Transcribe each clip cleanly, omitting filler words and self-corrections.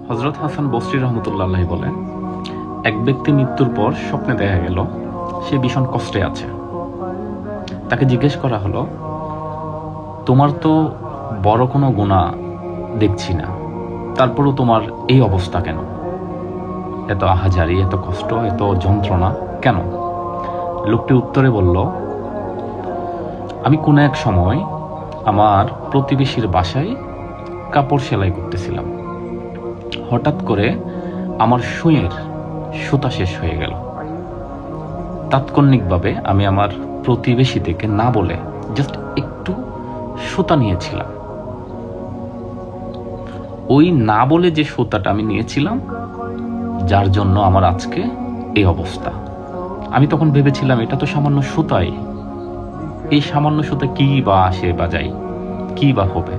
হযরত হাসান বসরি রহমতুল্লাহ আলাইহি বলেন, এক ব্যক্তি মৃত্যুর পর স্বপ্নে দেখা গেল সে ভীষণ কষ্টে আছে। তাকে জিজ্ঞেস করা হলো, তোমার তো বড় কোনো গুনাহ দেখছি না, তারপরও তোমার এই অবস্থা কেন? এত আহাজারি, এত কষ্ট, এত যন্ত্রণা কেন? লোকটি উত্তরে বলল, আমি কোনো এক সময় আমার প্রতিবেশীর বাসায় কাপড় সেলাই করতেছিলাম। হঠাৎ করে আমার সুঁয়ের সুতা শেষ হয়ে গেল। তাৎক্ষণিকভাবে আমি আমার প্রতিবেশী থেকে না বলে জাস্ট একটু সুতা নিয়েছিলাম। ওই না বলে যে সুতাটা আমি নিয়েছিলাম, যার জন্য আমার আজকে এই অবস্থা। আমি তখন ভেবেছিলাম এটা তো সামান্য সুতাই, এই সামান্য সুতা কি বা আসে বা যায়, কি বা হবে,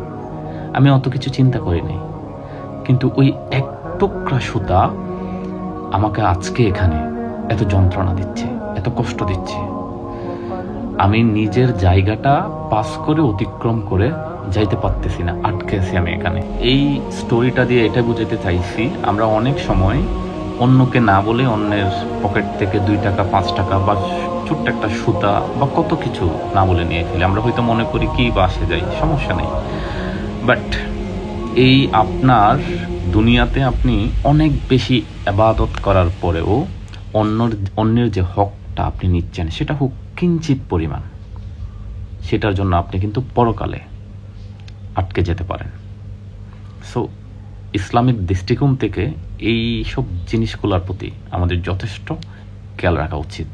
আমি অত কিছু চিন্তা করিনি। কিন্তু ওই এক টুকরা সুতা আমাকে আজকে এখানে এত যন্ত্রণা দিচ্ছে, এত কষ্ট দিচ্ছে। আমি নিজের জায়গাটা পাস করে অতিক্রম করে যাইতে পারতেছি না, আটকে আছি আমি এখানে। এই স্টোরিটা দিয়ে এটা বুঝাতে চাইছি, আমরা অনেক সময় অন্যকে না বলে অন্যের পকেট থেকে 2 টাকা 5 টাকা বা ছোট্ট একটা সুতা বা কত কিছু না বলে নিয়ে ফেলি। আমরা হয়তো মনে করি কি বা আসে যায়, সমস্যা নেই। বাট এই আপনার দুনিয়াতে আপনি অনেক বেশি ইবাদত করার পরেও অন্যের যে হকটা আপনি নিচ্ছেন সেটা হোক কিঞ্চিত পরিমাণ, সেটার জন্য আপনি কিন্তু পরকালে আটকে যেতে পারেন। সো ইসলামিক দৃষ্টিকোণ থেকে এই সব জিনিসগুলোর প্রতি আমাদের যথেষ্ট খেয়াল রাখা উচিত।